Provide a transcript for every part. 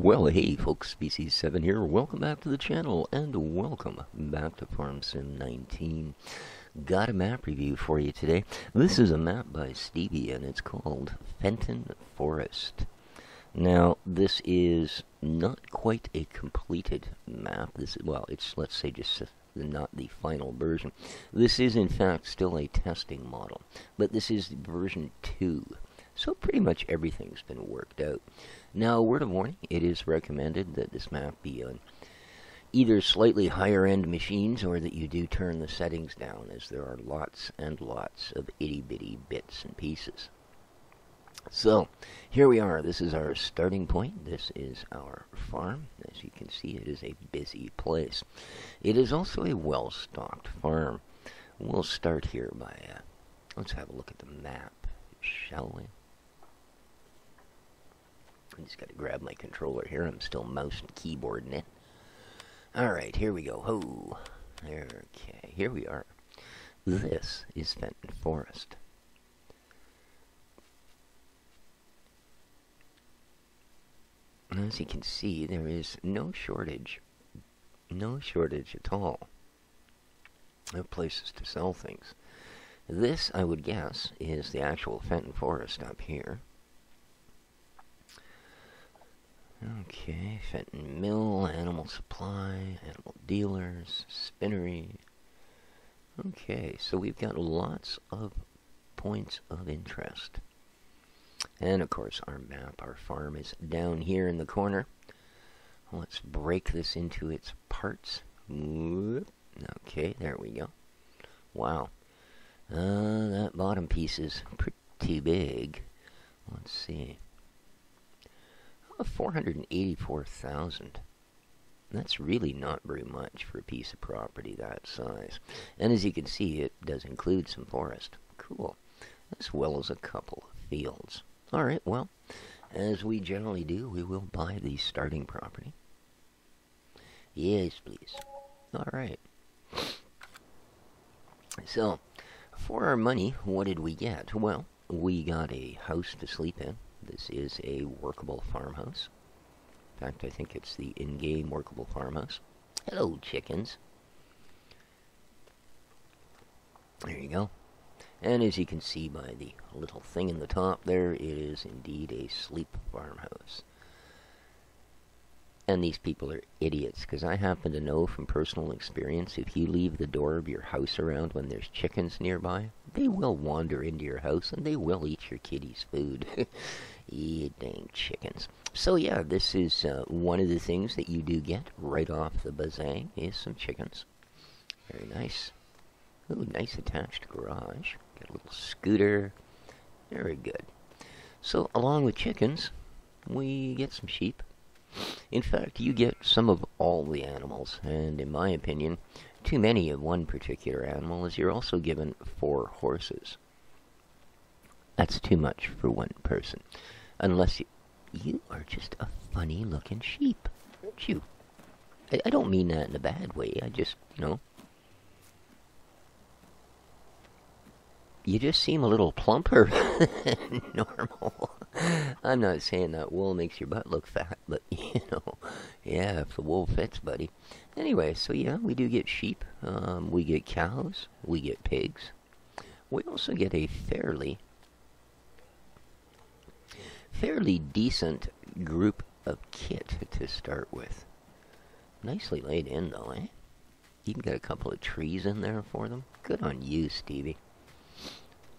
Well, hey folks, Species7 here. Welcome back to the channel, and welcome back to Farm Sim 19. Got a map review for you today. This is a map by Stevie, and it's called Fenton Forest. Now, this is not quite a completed map. It's, let's say, just not the final version. This is, in fact, still a testing model, but this is version 2. So pretty much everything's been worked out. Now, word of warning, it is recommended that this map be on either slightly higher-end machines or that you do turn the settings down, as there are lots and lots of itty-bitty bits and pieces. So, here we are. This is our starting point. This is our farm. As you can see, it is a busy place. It is also a well-stocked farm. We'll start here by, let's have a look at the map, shall we? I just got to grab my controller here. I'm still mouse and keyboarding it. Alright, here we go. Ho! Okay, here we are. This is Fenton Forest. As you can see, there is no shortage at all of places to sell things. This, I would guess, is the actual Fenton Forest up here. Okay, Fenton Mill, Animal Supply, Animal Dealers, Spinnery. Okay, so we've got lots of points of interest. And of course, our map, our farm is down here in the corner. Let's break this into its parts. Okay, there we go. Wow. That bottom piece is pretty big. Let's see. 484,000. That's really not very much for a piece of property that size. And as you can see, it does include some forest. Cool. As well as a couple of fields. Alright, well, as we generally do, we will buy the starting property. Yes, please. Alright. So, for our money, what did we get? Well, we got a house to sleep in. This is a workable farmhouse. In fact, I think it's the in-game workable farmhouse. Hello, chickens. There you go. And as you can see by the little thing in the top there, it is indeed a sleep farmhouse. And these people are idiots, because I happen to know from personal experience, if you leave the door of your house around when there's chickens nearby, they will wander into your house and they will eat your kitty's food. You dang chickens. So yeah, this is one of the things that you do get right off the bazang, is some chickens. Very nice. Ooh, nice attached garage. Got a little scooter. Very good. So along with chickens, we get some sheep. In fact, you get some of all the animals, and in my opinion, too many of one particular animal, as you're also given 4 horses. That's too much for one person. Unless you are just a funny-looking sheep, aren't you? I don't mean that in a bad way. I just, you just seem a little plumper than normal. I'm not saying that wool makes your butt look fat, but, yeah, if the wool fits, buddy. Anyway, so yeah, we do get sheep. We get cows. We get pigs. We also get a fairly decent group of kit to start with. Nicely laid in, though, eh? You can get a couple of trees in there for them. Good on you, Stevie.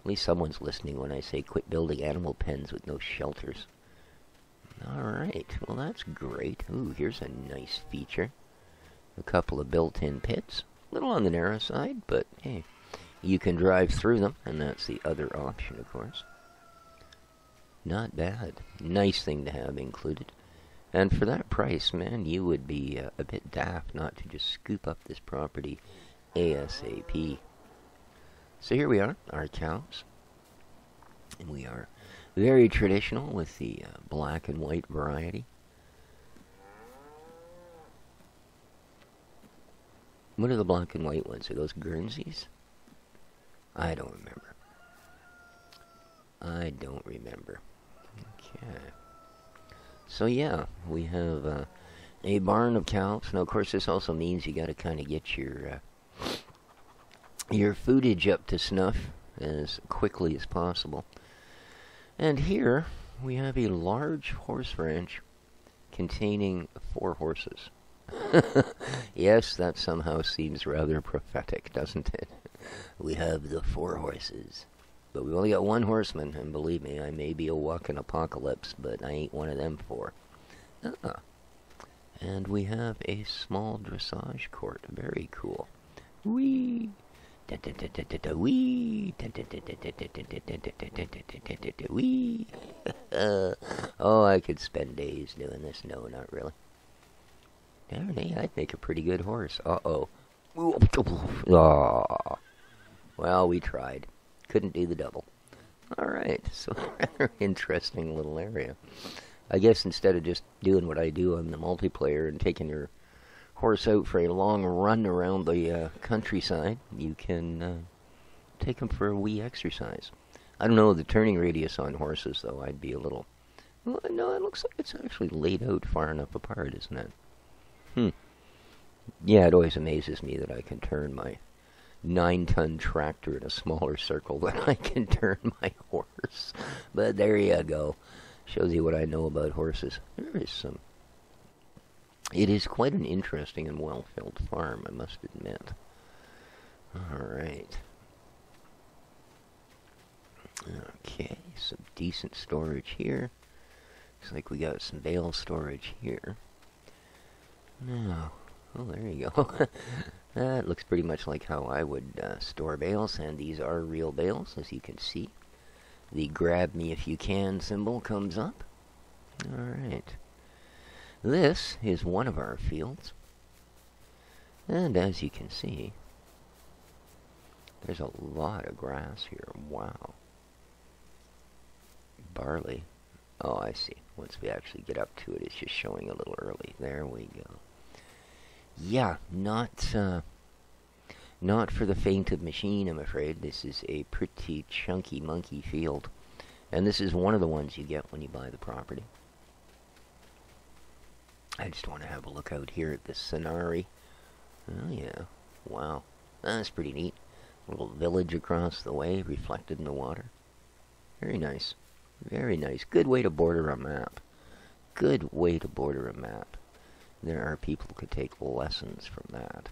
At least someone's listening when I say quit building animal pens with no shelters. Alright, well that's great. Ooh, here's a nice feature. A couple of built-in pits. A little on the narrow side, but hey, you can drive through them, and that's the other option, of course. Not bad. Nice thing to have included. And for that price, man, you would be a bit daft not to just scoop up this property ASAP. So here we are, our cows. And we are very traditional with the black and white variety. What are the black and white ones? Are those Guernseys? I don't remember. Okay. So yeah, we have a barn of cows. Now, of course, this also means you got to kind of get your foodage up to snuff as quickly as possible. And here we have a large horse ranch containing 4 horses. Yes, that somehow seems rather prophetic, doesn't it? We have the 4 horses. But we've only got 1 horseman, and believe me, I may be a walking apocalypse, but I ain't one of them 4. And we have a small dressage court. Very cool. Whee! Wee! Wee! Oh, I could spend days doing this. No, not really. I'd make a pretty good horse. Uh-oh. Oh. Well, we tried. Couldn't do the double. Alright, so rather interesting little area. I guess instead of just doing what I do on the multiplayer and taking your horse out for a long run around the countryside, you can take them for a wee exercise. I don't know the turning radius on horses, though. I'd be a little... Well, no, it looks like it's actually laid out far enough apart, isn't it? Yeah, it always amazes me that I can turn my 9-ton tractor in a smaller circle than I can turn my horse. But there you go. Shows you what I know about horses. There is some... It is quite an interesting and well-filled farm, I must admit. Alright. Okay, some decent storage here. Looks like we got some bale storage here. Now, oh, there you go. That looks pretty much like how I would store bales, and these are real bales, as you can see. The grab me if you can symbol comes up. Alright. This is one of our fields. And as you can see, there's a lot of grass here. Wow. Barley. Oh, I see. Once we actually get up to it, it's just showing a little early. There we go. Yeah, not for the faint of machine, I'm afraid. This is a pretty chunky monkey field. And this is one of the ones you get when you buy the property. I just want to have a look out here at this scenery. Oh, yeah. Wow. That's pretty neat. A little village across the way, reflected in the water. Very nice. Very nice. Good way to border a map. Good way to border a map. There are people who could take lessons from that.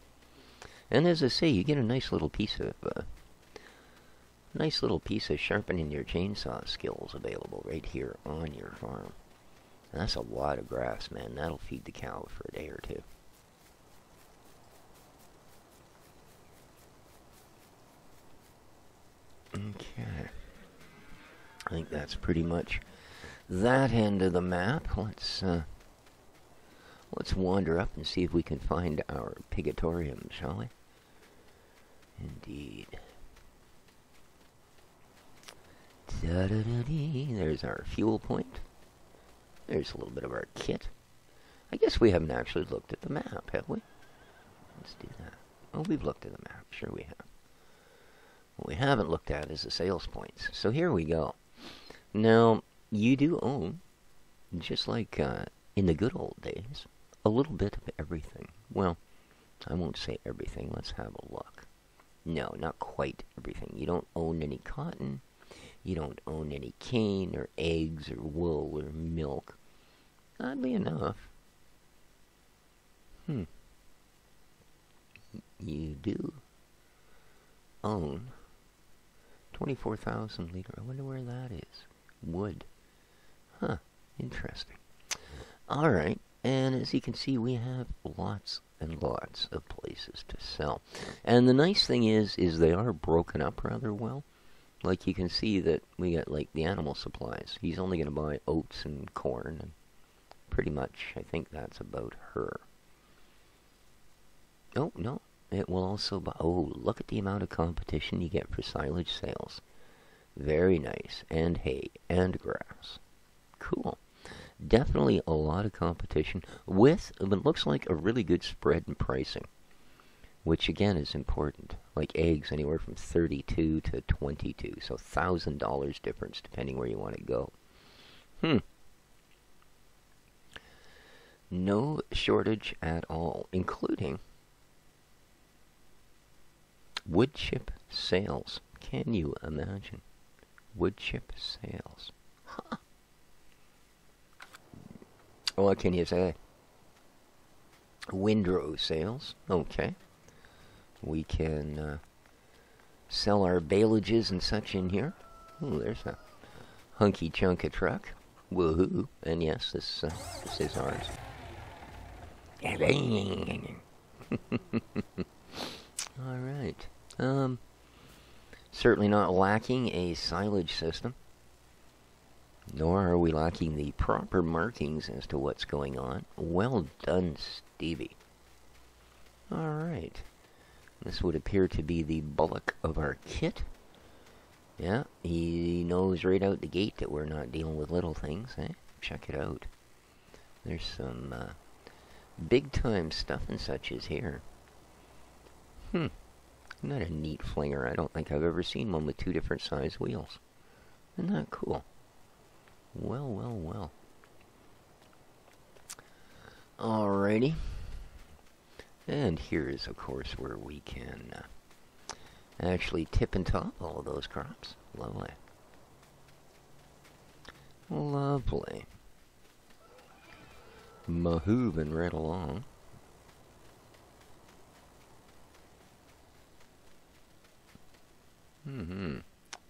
And as I say, you get a nice little piece of sharpening your chainsaw skills available right here on your farm. And that's a lot of grass, man. That'll feed the cow for a day or two. Okay. I think that's pretty much that end of the map. Let's wander up and see if we can find our pigatorium, shall we? Indeed. Da-da-da-dee. There's our fuel point. There's a little bit of our kit. I guess we haven't actually looked at the map, have we? Let's do that. Oh, we've looked at the map. Sure we have. What we haven't looked at is the sales points. So here we go. Now, you do own, just like in the good old days, a little bit of everything. Well, I won't say everything. Let's have a look. No, not quite everything. You don't own any cotton. You don't own any cane or eggs or wool or milk. Oddly enough. You do own 24,000 liter. I wonder where that is. Wood. Huh. Interesting. Alright. And as you can see, we have lots and lots of places to sell. And the nice thing is they are broken up rather well. Like you can see that we got like the animal supplies. He's only going to buy oats and corn. And pretty much, I think that's about her. Oh, no. It will also buy... Oh, look at the amount of competition you get for silage sales. Very nice. And hay and grass. Cool. Definitely a lot of competition with what looks like a really good spread in pricing, which again is important. Like eggs, anywhere from 32 to 22, so $1,000 difference depending where you want to go. No shortage at all, including wood chip sales. Can you imagine? Wood chip sales. Huh. What can you say? Windrow sales. Okay. We can sell our bailages and such in here. Ooh, there's a hunky chunk of truck. Woohoo. And yes, this is ours. Alright. Certainly not lacking a silage system. Nor are we lacking the proper markings as to what's going on. Well done, Stevie. Alright. This would appear to be the bulk of our kit. Yeah, he knows right out the gate that we're not dealing with little things, eh? Check it out. There's some big-time stuff and such is here. Isn't that a neat flinger? I don't think I've ever seen one with two different size wheels. Isn't that cool? Well, well, well. Alrighty. And here is, of course, where we can actually tip and top all of those crops. Lovely. Lovely. Mahoovin' right along.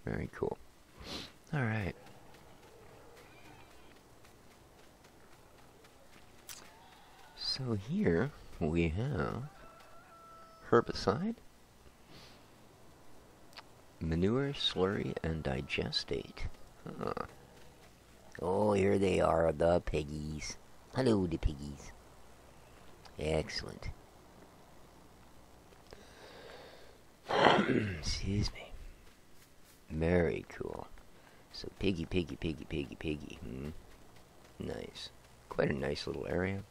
Very cool. Alright. So here we have herbicide, manure, slurry, and digestate. Huh. Oh, here they are, the piggies. Hello, the piggies. Excellent. Excuse me. Very cool. So piggy, piggy, piggy, piggy, piggy. Nice. Quite a nice little area.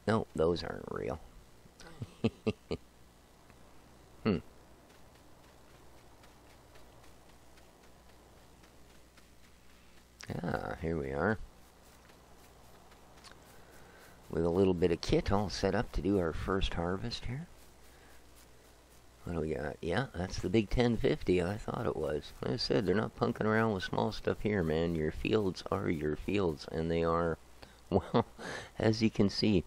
No, those aren't real. Ah, here we are. With a little bit of kit all set up to do our first harvest here. What do we got? Yeah, that's the big 1050 I thought it was. Like I said, they're not punking around with small stuff here, man. Your fields are your fields, and they are, well, as you can see,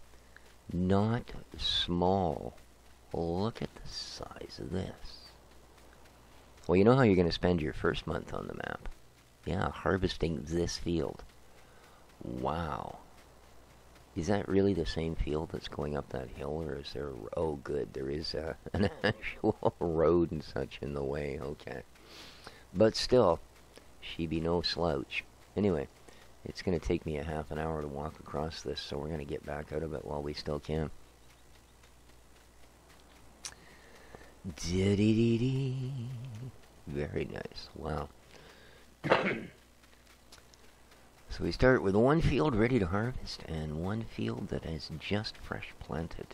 not small. Look at the size of this. Well, you know how you're going to spend your first month on the map? Yeah, harvesting this field. Wow. Is that really the same field that's going up that hill, or is there... Oh, good, there is an actual road and such in the way. Okay. But still, she be no slouch. Anyway, it's going to take me a half an hour to walk across this, so we're going to get back out of it while we still can. Very nice. Wow. So we start with one field ready to harvest and one field that is just fresh planted.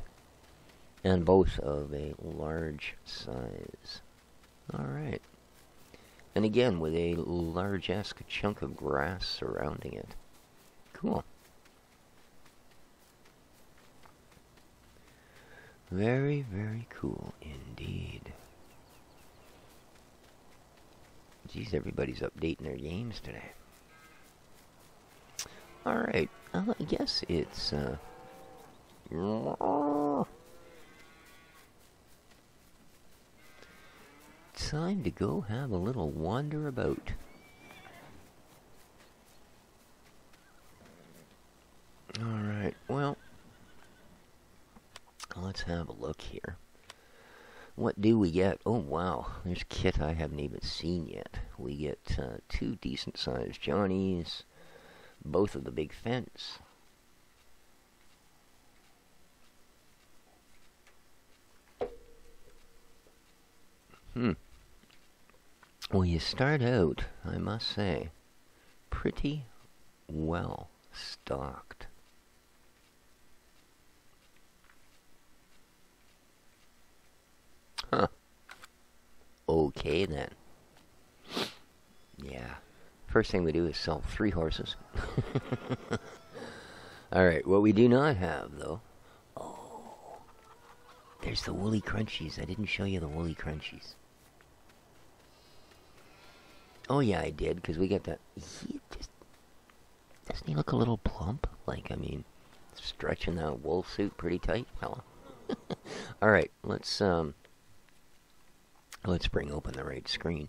And both of a large size. Alright. And again, with a large-esque chunk of grass surrounding it. Cool. Very, very cool indeed. Geez, everybody's updating their games today. Alright, I guess it's, time to go have a little wander about. Alright, well, let's have a look here. What do we get? Oh, wow, there's kit I haven't even seen yet. We get two decent-sized Johnnies. Both of the big fence. Well, you start out, I must say, pretty well stocked. Huh. Okay, then. Yeah. First thing we do is sell 3 horses. Alright, what we do not have, though... Oh, there's the woolly crunchies. I didn't show you the woolly crunchies. Oh, yeah, I did, because we got that... Doesn't he look a little plump? Like, I mean, stretching that wool suit pretty tight, fella. Alright, let's bring open the right screen.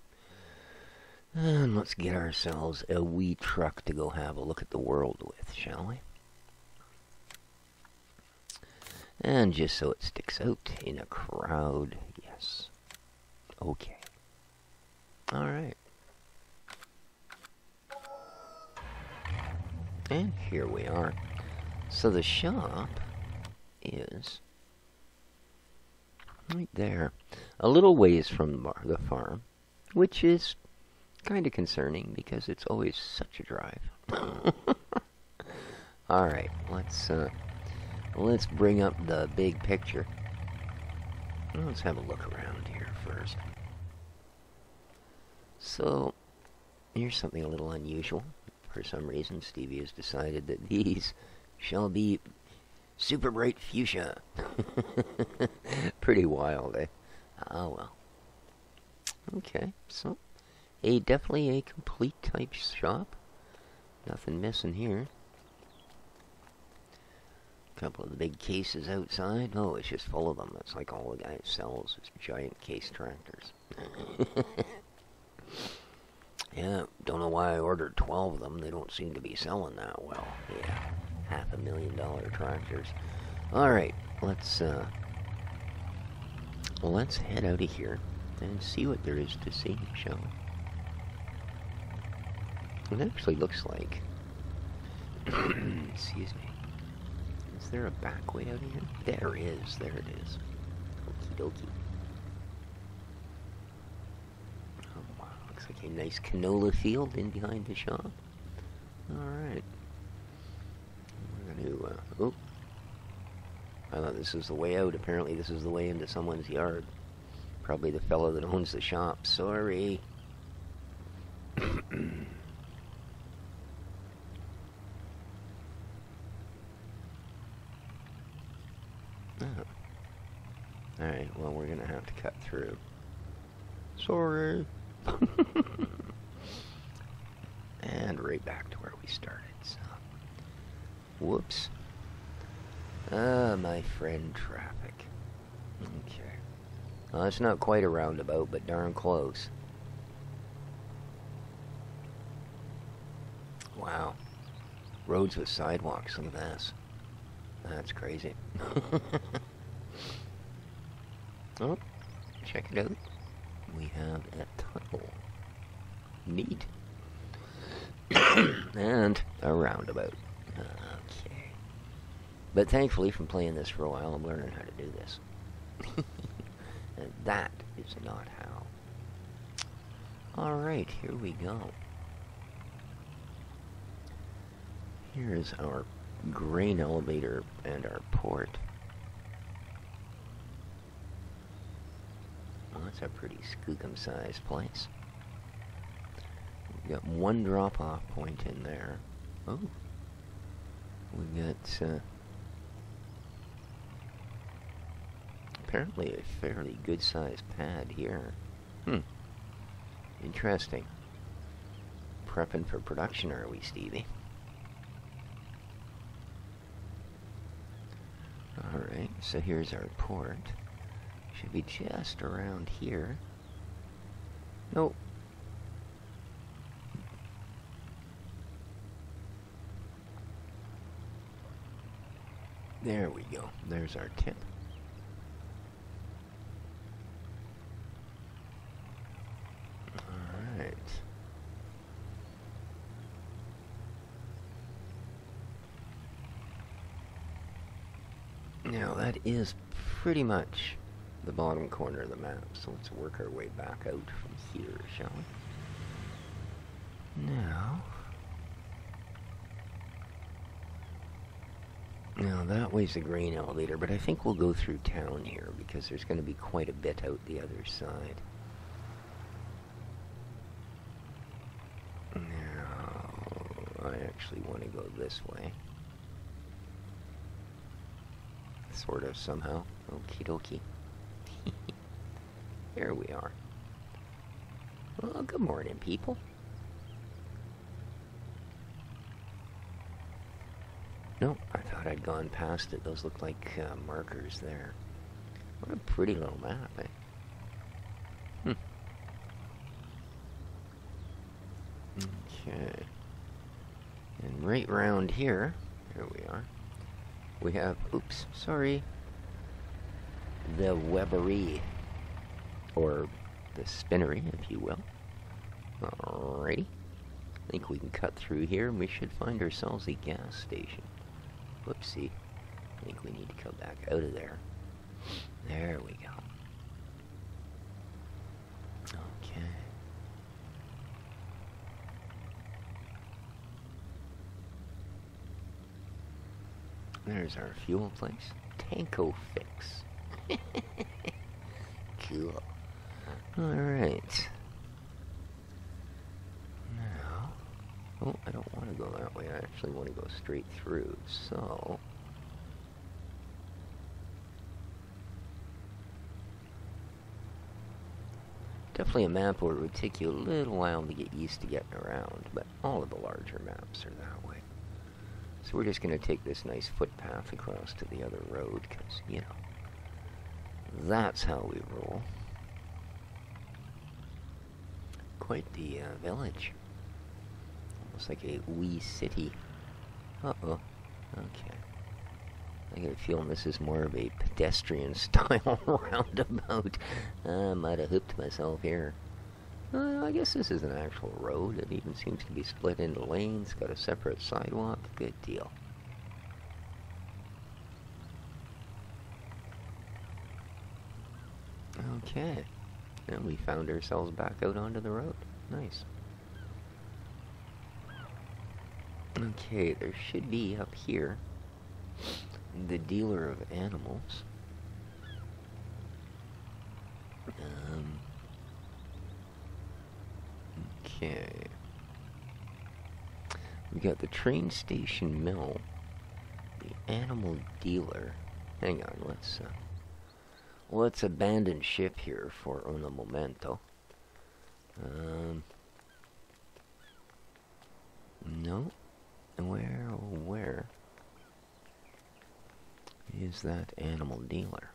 And let's get ourselves a wee truck to go have a look at the world with, shall we? And just so it sticks out in a crowd, yes. Okay. Alright. And here we are. So the shop is right there. A little ways from the farm, which is kind of concerning because it's always such a drive. Alright, let's bring up the big picture. Let's have a look around here first. So, here's something a little unusual. For some reason, Stevie has decided that these shall be super bright fuchsia. Pretty wild, eh? Ah, well. Okay, so definitely a complete type shop. Nothing missing here. A couple of the big cases outside. Oh, it's just full of them. That's like all the guy sells is giant case tractors. Yeah, don't know why I ordered 12 of them. They don't seem to be selling that well. Yeah, $500,000 tractors. Alright, let's head out of here and see what there is to see, shall we? It actually looks like... Excuse me. Is there a back way out of here? There is. There it is. Okie dokie. Looks like a nice canola field in behind the shop. Alright. We're going to, oh. I thought this was the way out. Apparently this is the way into someone's yard. Probably the fellow that owns the shop. Sorry. Oh. Alright, well, we're going to have to cut through. Sorry. And right back to where we started, so. Whoops. Ah, my friend, traffic. Okay. Well, it's not quite a roundabout, but darn close. Wow. Roads with sidewalks, look at this. That's crazy. Oh, check it out. We have a tunnel. Neat. And a roundabout. Okay. But thankfully, from playing this for a while, I'm learning how to do this. And that is not how. Alright, here we go. Here's our grain elevator and our port. Well, that's a pretty skookum-sized place. We've got one drop-off point in there. Oh. We've got, apparently a fairly good-sized pad here. Interesting. Prepping for production, are we, Stevie? Alright, so here's our port. Should be just around here. Nope. There we go. There's our tip. Alright. Now that is pretty much the bottom corner of the map, so let's work our way back out from here, shall we? Now that way's the grain elevator, but I think we'll go through town here because there's going to be quite a bit out the other side. Now, I actually want to go this way. Sort of, somehow. Okie dokie. Here we are. Well, good morning, people. No, I thought I'd gone past it. Those look like markers there. What a pretty little map, eh? Okay. And right round here we are. We have, oops, sorry, the Webbery, or the Spinnery, if you will. Alrighty. I think we can cut through here, and we should find ourselves a gas station. Whoopsie. I think we need to come back out of there. There we go. Okay. There's our fuel place. Tanko Fix. Cool. Alright. Now... Oh, I don't want to go that way. I actually want to go straight through. So... Definitely a map where it would take you a little while to get used to getting around, but all of the larger maps are that way. So we're just going to take this nice footpath across to the other road, because, you know, that's how we roll. Quite the village. Almost like a wee city. Uh-oh. Okay. I get a feeling this is more of a pedestrian-style roundabout. I might have hooped myself here. I guess this is an actual road. It even seems to be split into lanes. Got a separate sidewalk. Good deal. Okay. And we found ourselves back out onto the road. Nice. Okay, there should be up here the dealer of animals. Okay. We got the train station mill, the animal dealer. Hang on, let's abandon ship here for un momento. No. Where is that animal dealer?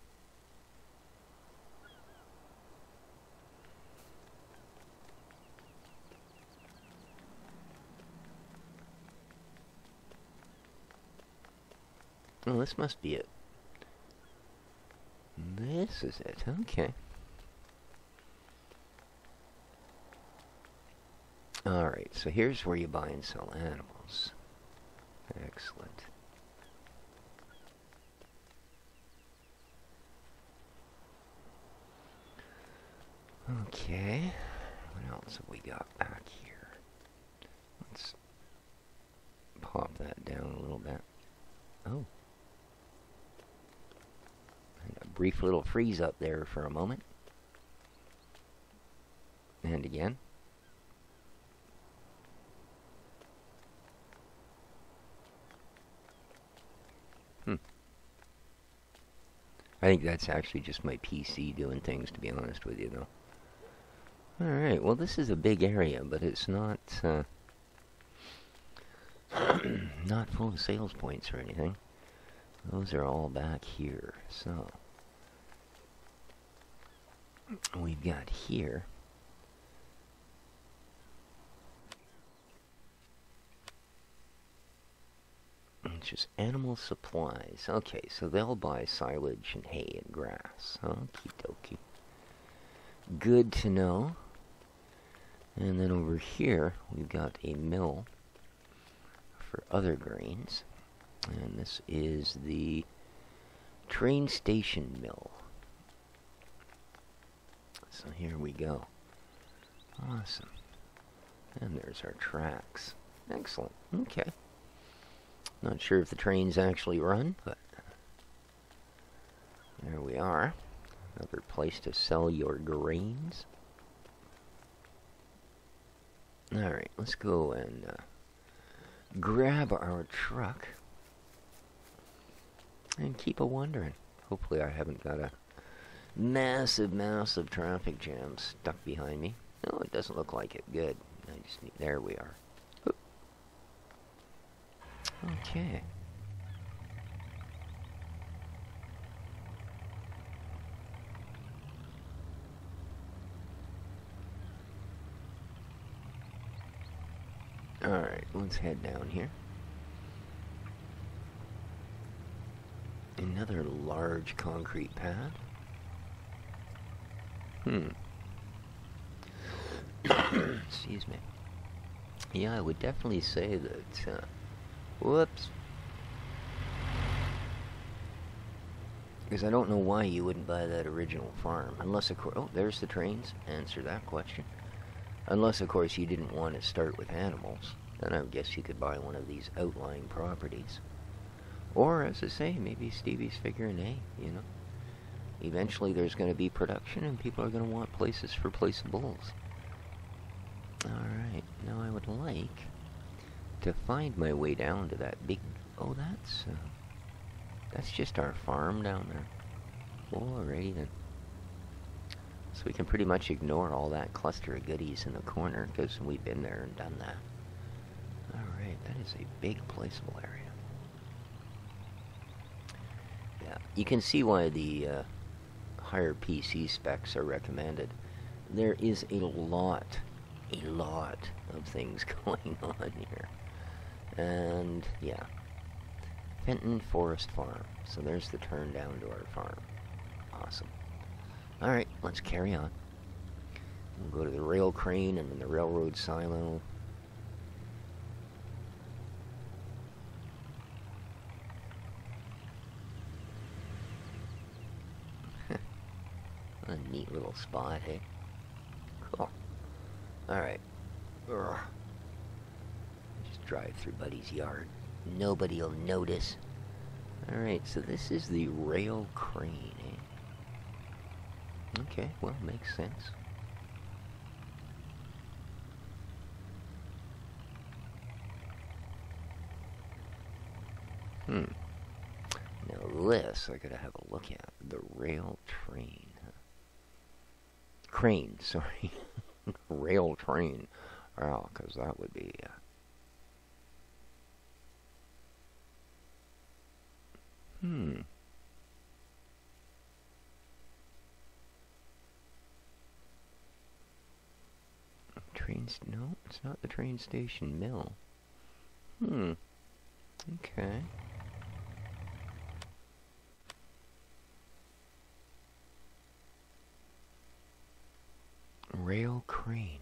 Oh, this must be it. This is it. Okay. Alright, so here's where you buy and sell animals. Excellent. Okay. What else have we got back here? Let's pop that down a little bit. Oh. And a brief little freeze up there for a moment. And again. I think that's actually just my PC doing things, to be honest with you, though. Alright, well, this is a big area, but it's not, not full of sales points or anything. Those are all back here, so... We've got here... It's just animal supplies. Okay, so they'll buy silage and hay and grass. Okie dokie. Good to know. And then over here, we've got a mill for other grains. And this is the train station mill. So here we go. Awesome. And there's our tracks. Excellent. Okay. Not sure if the trains actually run, but there we are. Another place to sell your grains. Alright, let's go and grab our truck. and keep a wondering. Hopefully I haven't got a massive, massive traffic jam stuck behind me. No, it doesn't look like it. Good. I just need, there we are. Oop. Okay. Alright, let's head down here. Another large concrete pad. Excuse me. Yeah, I would definitely say that, whoops. Because I don't know why you wouldn't buy that original farm. Unless, of course, oh, there's the trains. Answer that question. Unless, of course, you didn't want to start with animals. Then I would guess you could buy one of these outlying properties. Or, as I say, maybe Stevie's figuring, hey, you know, eventually there's going to be production and people are going to want places for placeables. Alright, now I would like to find my way down to that big... Oh, that's just our farm down there. Alrighty then. So we can pretty much ignore all that cluster of goodies in the corner, because we've been there and done that. Alright, that is a big placeable area. Yeah, you can see why the higher PC specs are recommended. There is a lot of things going on here. And, yeah. Fenton Forest Farm. So there's the turn down to our farm. Awesome. Alright, let's carry on. We'll go to the rail crane and then the railroad silo. A neat little spot, hey? Cool. Alright. Just drive through Buddy's yard. Nobody'll notice. Alright, so this is the rail crane, eh? Okay, well, makes sense. Now this, I gotta have a look at. The rail train. Crane, sorry. Rail train. Oh, because that would be... No, it's not the train station mill. Okay. Rail crane.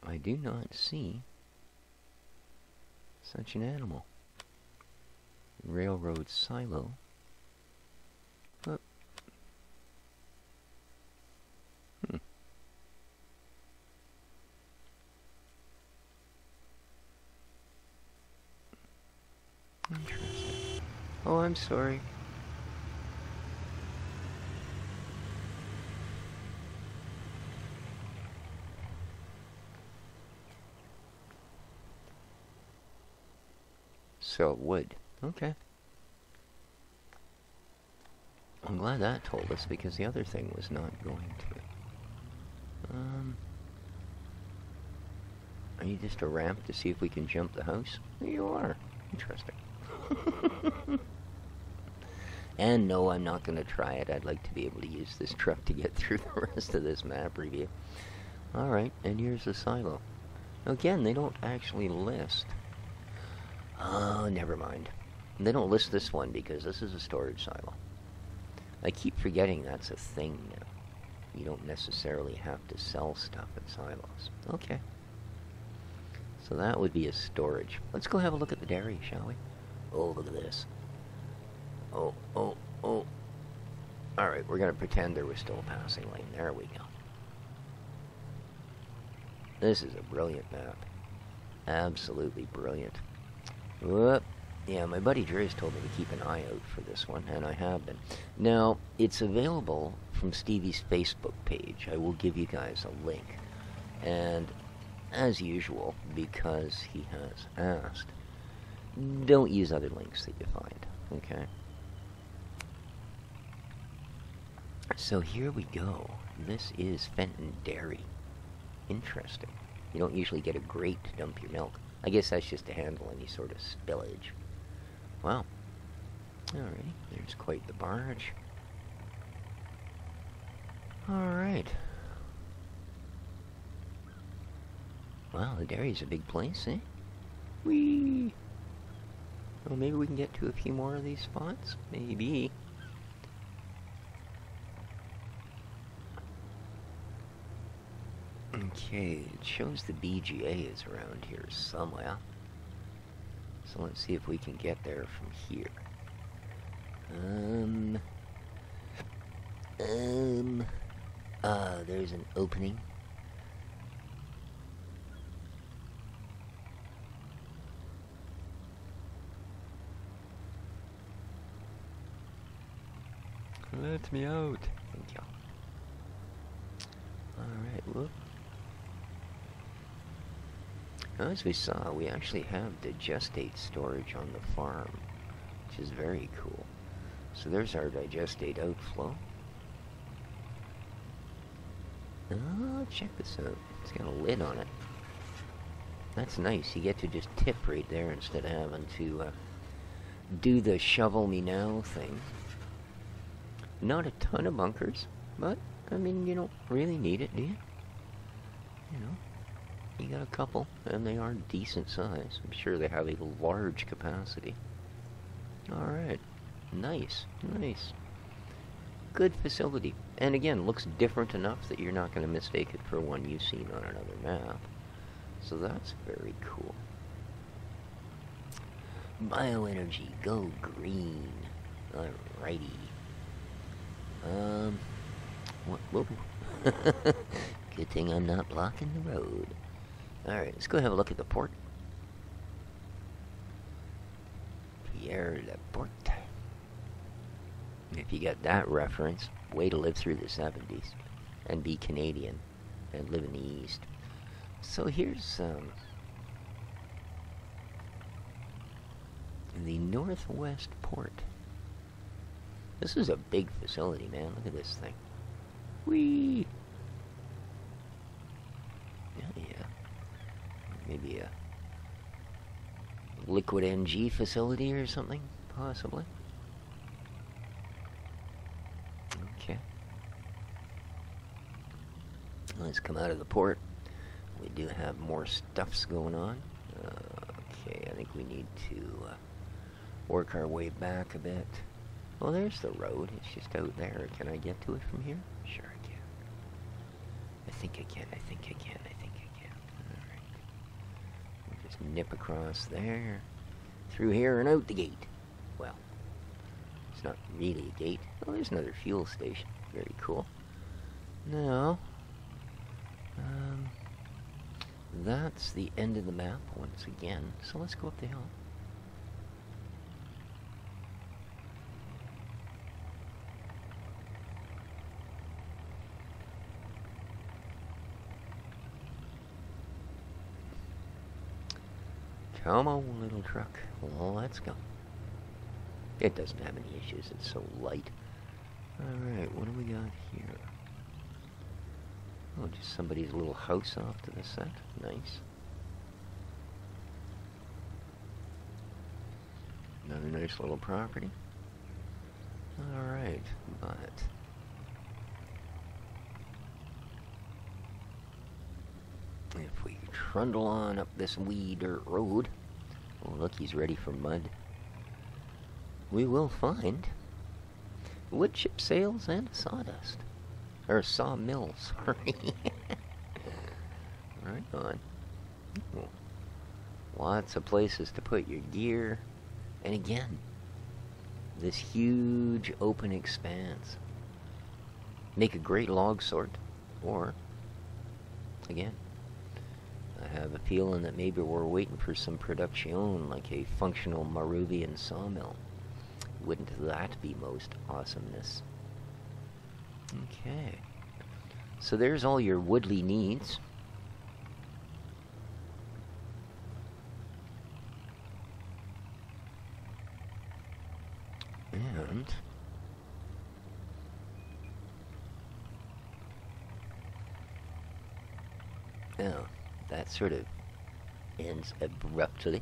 I do not see such an animal. Railroad silo. Oh. Interesting. Oh, I'm sorry. So it would. Okay. I'm glad that told us, because the other thing was not going to. Are you just a ramp to see if we can jump the house? There you are. Interesting. And no, I'm not going to try it. I'd like to be able to use this truck to get through the rest of this map review. Alright, and here's the silo. Again, they don't actually list. Oh, never mind. They don't list this one because this is a storage silo. I keep forgetting that's a thing now. You don't necessarily have to sell stuff at silos. Okay. So that would be a storage. Let's go have a look at the dairy, shall we? Oh, look at this. Oh. Alright, we're going to pretend there was still a passing lane. There we go. This is a brilliant map. Absolutely brilliant. Whoop. Yeah, my buddy Dre's told me to keep an eye out for this one, and I have been. Now, it's available from Stevie's Facebook page. I will give you guys a link. And as usual, because he has asked, don't use other links that you find, okay? So here we go. This is Fenton Dairy. Interesting. You don't usually get a grate to dump your milk. I guess that's just to handle any sort of spillage. Wow. Alrighty, there's quite the barge. Alright. Wow, the dairy's a big place, eh? Whee! Well, maybe we can get to a few more of these spots? Maybe. Okay, it shows the BGA is around here somewhere. So let's see if we can get there from here. There's an opening. Let me out. Thank you. Alright, whoop. As we saw, we actually have digestate storage on the farm, which is very cool. So there's our digestate outflow. Oh, check this out. It's got a lid on it. That's nice. You get to just tip right there instead of having to do the shovel me now thing. Not a ton of bunkers, but, I mean, you don't really need it, do you? You know, you got a couple, and they are decent size. I'm sure they have a large capacity. Alright. Nice. Nice. Good facility. And again, looks different enough that you're not going to mistake it for one you've seen on another map. So that's very cool. Bioenergy, go green. Alrighty. Whoa. Good thing I'm not blocking the road. Alright, let's go have a look at the port. Pierre Laporte. If you got that reference, way to live through the 70s and be Canadian and live in the East. So here's the Northwest Port. This is a big facility, man. Look at this thing. Whee! Yeah. Maybe a liquid NG facility or something, possibly. Okay. Let's come out of the port. We do have more stuffs going on. Okay, I think we need to work our way back a bit. Well, there's the road. It's just out there. Can I get to it from here? Sure I can. I think I can. Alright. We'll just nip across there. Through here and out the gate. Well, it's not really a gate. Oh, there's another fuel station. Very cool. Now, that's the end of the map once again. So let's go up the hill. Come on, little truck. Well, let's go. It doesn't have any issues. It's so light. Alright, what do we got here? Oh, just somebody's little house off to the side. Nice. Another nice little property. Alright, but if we trundle on up this wee dirt road, oh look, he's ready for mud, we will find wood chip sales and sawdust. Or sawmill, sorry. Right on. Ooh. Lots of places to put your gear. And again, this huge open expanse. Make a great log sort. Or, again, I have a feeling that maybe we're waiting for some production, like a functional Maruvian sawmill. Wouldn't that be most awesomeness? Okay. So there's all your woodly needs. And oh, that sort of ends abruptly.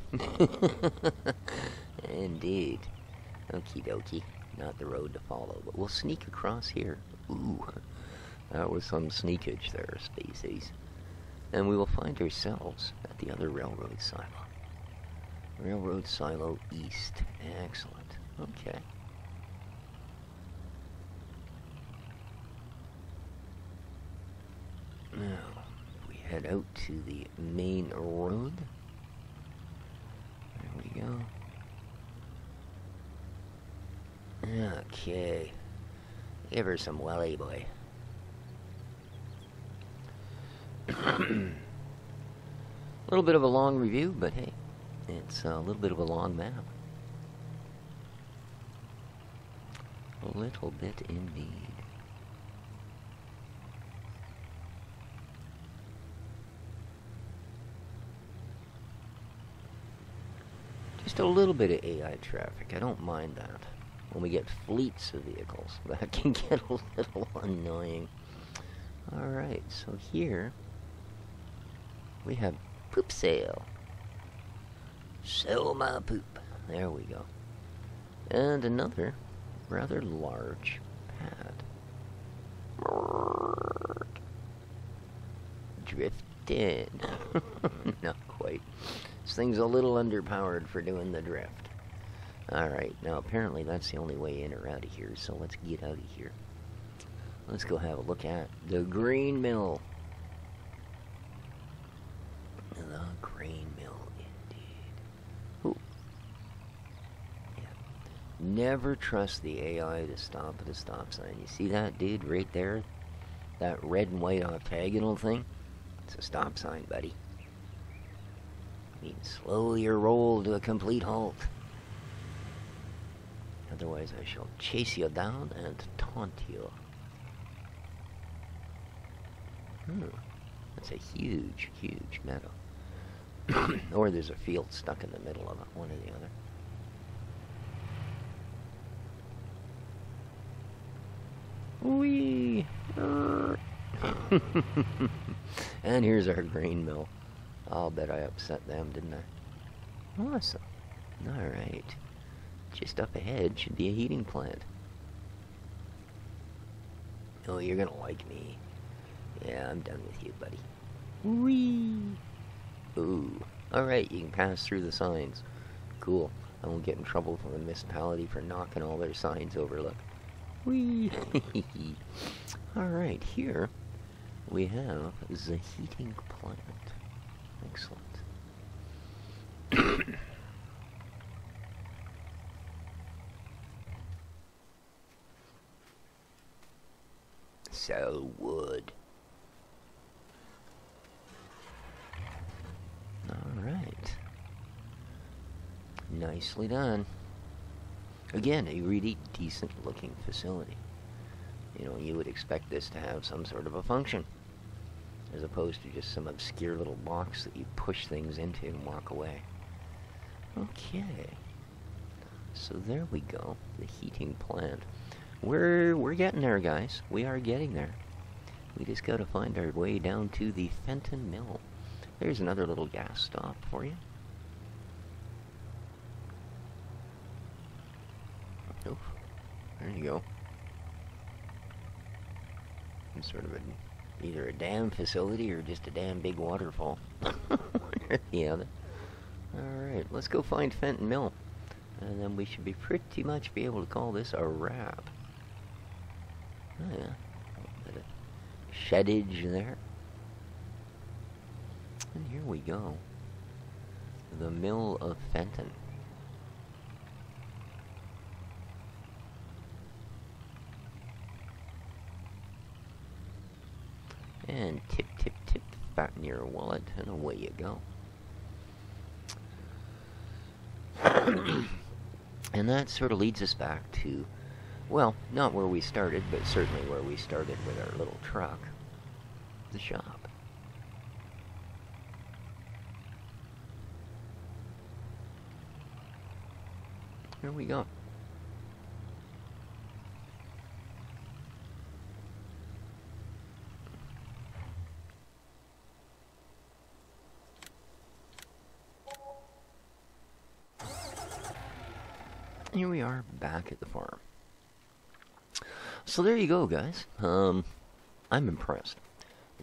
Indeed. Okie dokie. Not the road to follow, but we'll sneak across here. Ooh, that was some sneakage there, species. And we will find ourselves at the other railroad silo. Railroad silo east. Excellent. Okay. Now, we head out to the main road. There we go. Okay. Give her some welly, boy. A little bit of a long review, but hey, it's a little bit of a long map. A little bit indeed. Just a little bit of AI traffic. I don't mind that. When we get fleets of vehicles, that can get a little annoying. Alright, so here we have poop sale. Sell my poop. There we go. And another rather large pad. Drift in. Not quite. This thing's a little underpowered for doing the drift. Alright, now apparently that's the only way in or out of here, so let's get out of here. Let's go have a look at the grain mill. The grain mill, indeed. Ooh. Yeah. Never trust the AI to stop at a stop sign. You see that, dude, right there? That red and white octagonal thing? It's a stop sign, buddy. It means slow your roll to a complete halt. Otherwise, I shall chase you down and taunt you. That's a huge, huge meadow. Or there's a field stuck in the middle of it, one or the other. Whee! And here's our grain mill. I'll bet I upset them, didn't I? Awesome. Alright. Just up ahead should be a heating plant. Oh, you're gonna like me. Yeah, I'm done with you, buddy. Whee! Ooh. Alright, you can pass through the signs. Cool. I won't get in trouble from the municipality for knocking all their signs over, look. Whee! Alright, here we have the heating plant. Excellent. So wood. Alright. Nicely done. Again, a really decent looking facility. You know, you would expect this to have some sort of a function, as opposed to just some obscure little box that you push things into and walk away. Okay. So there we go, the heating plant. We're getting there, guys. We are getting there. We just got to find our way down to the Fenton Mill. There's another little gas stop for you. Oh, there you go. It's sort of either a dam facility or just a damn big waterfall. Yeah. Alright, let's go find Fenton Mill. And then we should be pretty much be able to call this a wrap. Oh yeah, a little bit of sheddage there. And here we go. The Mill of Fenton. And tip, tip, tip, fatten your wallet, and away you go. And that sort of leads us back to, well, not where we started, but certainly where we started with our little truck. The shop. Here we go. here we are back at the farm. So there you go, guys. I'm impressed.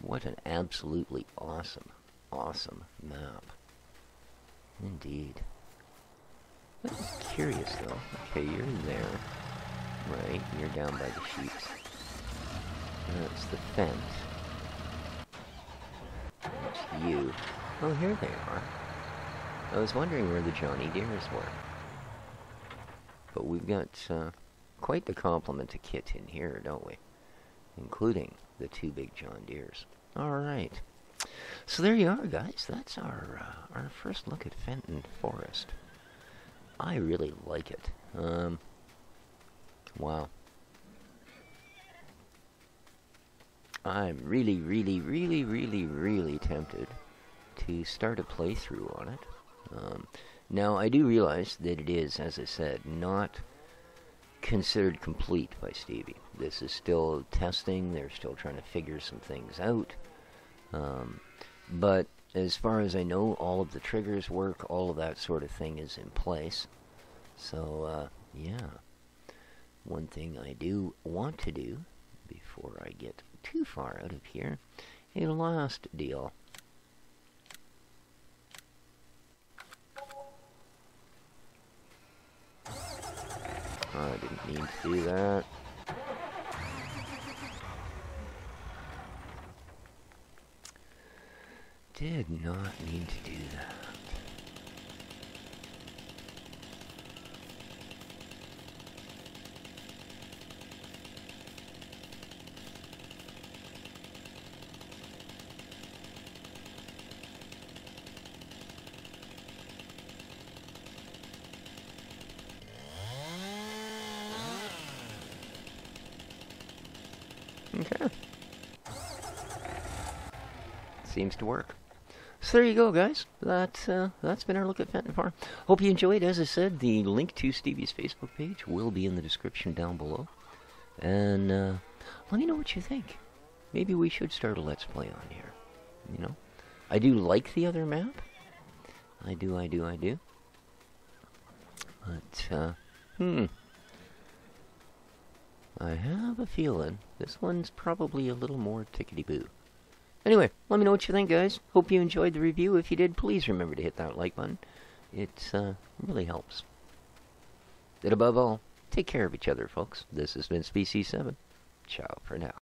What an absolutely awesome, awesome map. Indeed. I'm curious, though. Okay, you're there. Right, you're down by the sheep. That's the fence. That's you. Oh, here they are. I was wondering where the Johnny Deers were. But we've got quite the complement of kit in here, don't we? Including the 2 big John Deeres. Alright. So there you are, guys. That's our first look at Fenton Forest. I really like it. Wow. I'm really, really, really, really, really tempted to start a playthrough on it. Now, I do realize that it is, as I said, not considered complete by Stevie. This is still testing. They're still trying to figure some things out. But as far as I know, all of the triggers work. All of that sort of thing is in place. So, yeah. One thing I do want to do before I get too far out of here, a last deal. I didn't mean to do that. Did not mean to do that. Okay. Seems to work. So there you go, guys. That's been our look at Fenton Farm. Hope you enjoyed. As I said, the link to Stevie's Facebook page will be in the description down below. And let me know what you think. Maybe we should start a Let's Play on here. You know? I do like the other map. I do. But, I have a feeling this one's probably a little more tickety-boo. Anyway, let me know what you think, guys. Hope you enjoyed the review. If you did, please remember to hit that like button. It really helps. And above all, take care of each other, folks. This has been Species 7. Ciao for now.